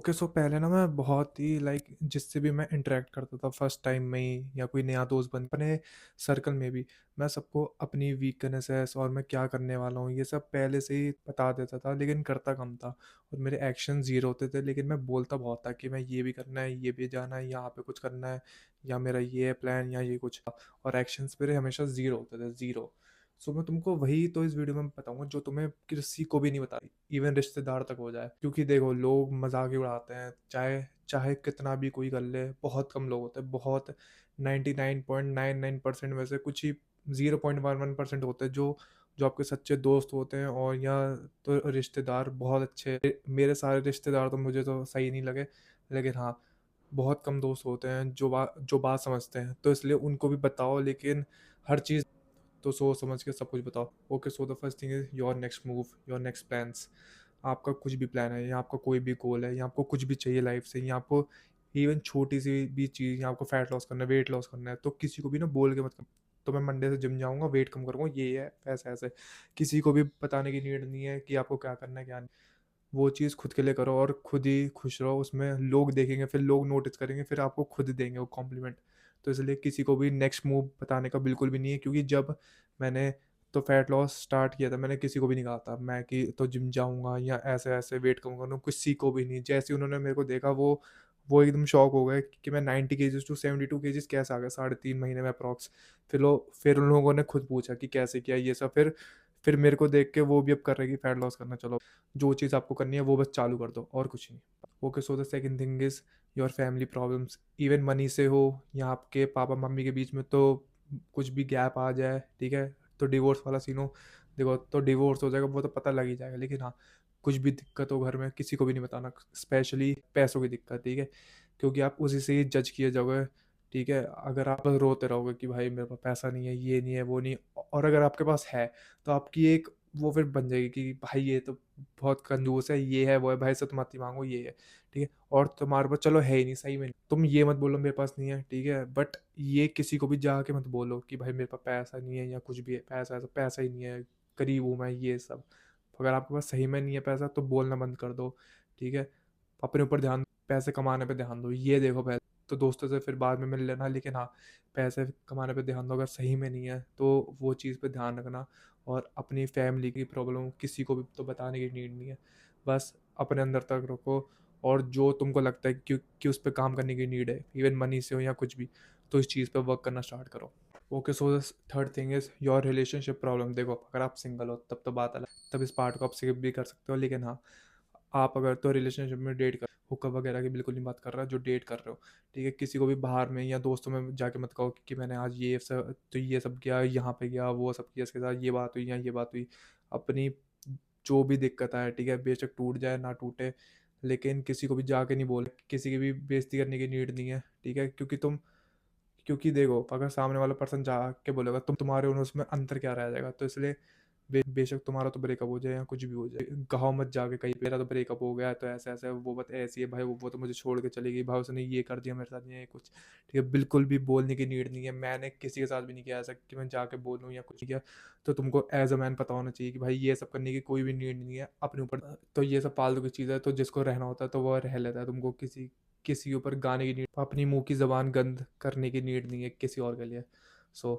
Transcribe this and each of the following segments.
Okay so पहले ना मैं बहुत ही जिससे भी मैं इंटरेक्ट करता था फर्स्ट टाइम में ही या कोई नया दोस्त बन अपने सर्कल में भी मैं सबको अपनी वीकनेसेस और मैं क्या करने वाला हूँ ये सब पहले से ही बता देता था, लेकिन करता कम था। और मेरे एक्शन ज़ीरो होते थे, लेकिन मैं बोलता बहुत था कि मैं ये भी करना है, ये भी जाना है, यहाँ पे कुछ करना है, या मेरा ये है प्लान, या ये कुछ। और एक्शंस मेरे हमेशा ज़ीरो होते थे, ज़ीरो। सो मैं तुमको वही तो इस वीडियो में बताऊंगा जो तुम्हें किसी को भी नहीं बता, इवन रिश्तेदार तक हो जाए। क्योंकि देखो, लोग मजाक ही उड़ाते हैं, चाहे चाहे कितना भी कोई कर ले। बहुत कम लोग होते हैं, बहुत 99.99% में से कुछ ही 0.11% होते हैं जो जो आपके सच्चे दोस्त होते हैं। और या तो रिश्तेदार बहुत अच्छे, मेरे सारे रिश्तेदार तो मुझे तो सही नहीं लगे, लेकिन हाँ, बहुत कम दोस्त होते हैं जो बात समझते हैं। तो इसलिए उनको भी बताओ, लेकिन हर चीज़ तो सोच समझ के सब कुछ बताओ। Okay, so the first thing is your next move, your next plans. आपका कुछ भी प्लान है, या आपका कोई भी गोल है, या आपको कुछ भी चाहिए लाइफ से, या आपको इवन छोटी सी भी चीज़, या आपको फैट लॉस करना है, वेट लॉस करना है, तो किसी को भी ना बोल के मत कर। तो मैं मंडे से जिम जाऊंगा, वेट कम करूंगा, ये है ऐसे ऐसे। किसी को भी बताने की नीड नहीं है कि आपको क्या करना है क्या नहीं। वो चीज़ खुद के लिए करो और खुद ही खुश रहो उसमें। लोग देखेंगे, फिर लोग नोटिस करेंगे, फिर आपको खुद देंगे वो कॉम्प्लीमेंट। तो इसलिए किसी को भी नेक्स्ट मूव बताने का बिल्कुल भी नहीं है, क्योंकि जब मैंने तो फैट लॉस स्टार्ट किया था, मैंने किसी को भी नहीं कहा था मैं कि तो जिम जाऊंगा या ऐसे ऐसे वेट कम करूँगा, किसी को भी नहीं। जैसे ही उन्होंने मेरे को देखा, वो एकदम शॉक हो गए कि मैं 90 kg टू 72 kg कैसे आ गया 3.5 महीने में अप्रॉक्स। फिर उन लोगों ने खुद पूछा कि कैसे किया ये सब। फिर मेरे को देख के वो भी अब कर रहे हैं कि फैट लॉस करना। चलो, जो चीज़ आपको करनी है वो बस चालू कर दो, और कुछ नहीं। Okay, so the second thing is your family problems. Even money से हो या आपके पापा मम्मी के बीच में तो कुछ भी गैप आ जाए, ठीक है, तो डिवोर्स वाला सीन हो, देखो तो डिवोर्स हो जाएगा, वो तो पता लग ही जाएगा। लेकिन हाँ, कुछ भी दिक्कत हो घर में किसी को भी नहीं बताना, स्पेशली पैसों की दिक्कत, ठीक है, क्योंकि आप उसी से ही जज किए जाओगे। ठीक है, अगर आप बस रोते रहोगे कि भाई मेरे पास पैसा नहीं है, ये नहीं है, वो नहीं, और अगर आपके पास है, तो आपकी एक वो फिर बन जाएगी कि भाई ये तो बहुत कंजूस है, ये है वो है, भाई से तुम मत ही मांगो, ये है। ठीक है, और तुम्हारे पास चलो है ही नहीं, सही में तुम ये मत बोलो मेरे पास नहीं है, ठीक है, बट ये किसी को भी जाके मत बोलो कि भाई मेरे पास पैसा नहीं है या कुछ भी है, पैसा ऐसा पैसा ही नहीं है, गरीब हूँ मैं, ये सब। अगर आपके पास सही में नहीं है पैसा, तो बोलना बंद कर दो। ठीक है, अपने ऊपर ध्यान, पैसे कमाने पे ध्यान दो, ये देखो पहले। तो दोस्तों से फिर बाद में मिल लेना, लेकिन हाँ, पैसे कमाने पे ध्यान दो। अगर सही में नहीं है तो वो चीज़ पे ध्यान रखना। और अपनी फैमिली की प्रॉब्लम किसी को भी तो बताने की नीड नहीं है, बस अपने अंदर तक रखो। और जो तुमको लगता है कि उस पर काम करने की नीड है, इवन मनी से हो या कुछ भी, तो इस चीज़ पे वर्क करना स्टार्ट करो। Okay, so the third thing is your relationship problem. देखो, अगर आप सिंगल हो तब तो बात अलग, तब इस पार्ट को आप स्किप भी कर सकते हो। लेकिन हाँ, आप अगर तो रिलेशनशिप में डेट कर, हुक्का वगैरह की बिल्कुल नहीं बात कर रहा, जो डेट कर रहे हो, ठीक है, किसी को भी बाहर में या दोस्तों में जाके मत कहो कि मैंने आज ये सब तो ये सब किया, यहाँ पे गया, वो सब किया, इसके साथ ये बात हुई या ये बात हुई। अपनी जो भी दिक्कत आए, ठीक है, बेशक टूट जाए ना टूटे, लेकिन किसी को भी जाके नहीं बोल, किसी की भी बेइज्जती करने की नीड नहीं है। ठीक है, क्योंकि देखो, अगर सामने वाला पर्सन जाके बोलेगा तुम्हारे और उसमें अंतर क्या रह जाएगा। तो इसलिए बेशक तुम्हारा तो ब्रेकअप हो जाए या कुछ भी हो जाए, गाँव मत जाके कहीं मेरा तो ब्रेकअप हो गया, तो ऐसा ऐसा है, वो बात ऐसी है भाई, वो तो मुझे छोड़ के चली गई भाई, उसने ये कर दिया मेरे साथ, ये कुछ। ठीक है, बिल्कुल भी बोलने की नीड नहीं है। मैंने किसी के साथ भी नहीं किया ऐसा कि मैं जाके बोलूँ या कुछ किया। तो तुमको एज अ मैन पता होना चाहिए कि भाई ये सब करने की कोई भी नीड नहीं है अपने ऊपर। तो ये सब फालतू की चीज़ है, तो जिसको रहना होता है तो वो रह लेता है। तुमको किसी किसी के ऊपर गाने की नीड, अपनी मुंह की ज़बान गंद करने की नीड नहीं है किसी और के लिए। सो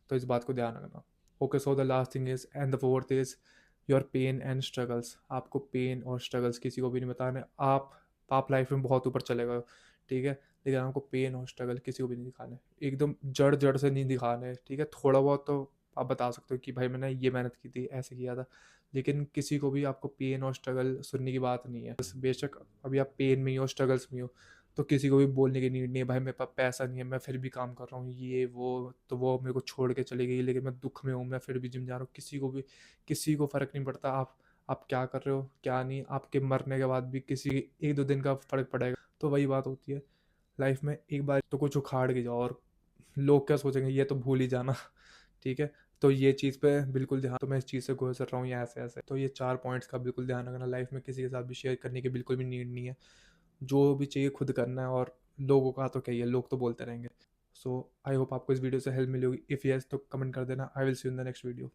तो इस बात को ध्यान रखना। Okay, so the last thing is and the fourth is your pain and struggles. आपको पेन और स्ट्रगल्स किसी को भी नहीं बताने। आप लाइफ में बहुत ऊपर चले गए, ठीक है, लेकिन आपको पेन और स्ट्रगल किसी को भी नहीं दिखाने, एकदम जड़ जड़ से नहीं दिखाने। ठीक है, थोड़ा बहुत तो आप बता सकते हो कि भाई मैंने ये मेहनत की थी, ऐसे किया था, लेकिन किसी को भी आपको पेन और स्ट्रगल सुनने की बात नहीं है। बस बेशक अभी आप पेन में ही हो, स्ट्रगल्स में हो, तो किसी को भी बोलने की नीड नहीं है भाई मेरे पास पैसा नहीं है, मैं फिर भी काम कर रहा हूँ, ये वो, तो वो मेरे को छोड़ के चली गई, लेकिन मैं दुख में हूँ, मैं फिर भी जिम जा रहा हूँ। किसी को फ़र्क नहीं पड़ता आप क्या कर रहे हो क्या नहीं। आपके मरने के बाद भी किसी एक दो दिन का फ़र्क पड़ेगा। तो वही बात होती है, लाइफ में एक बार तो कुछ उखाड़ के जाओ, और लोग क्या सोचेंगे ये तो भूल ही जाना। ठीक है, तो ये चीज़ पे बिल्कुल ध्यान, तो मैं इस चीज़ से गुजर रहा हूँ या ऐसे ऐसे। तो ये 4 पॉइंट्स का बिल्कुल ध्यान रखना। लाइफ में किसी के साथ भी शेयर करने की बिल्कुल भी नीड नहीं है। जो भी चाहिए खुद करना है, और लोगों का तो क्या ही है, लोग तो बोलते रहेंगे। सो आई होप आपको इस वीडियो से हेल्प मिली होगी। इफ़ यस तो कमेंट कर देना। I will see you in the next video.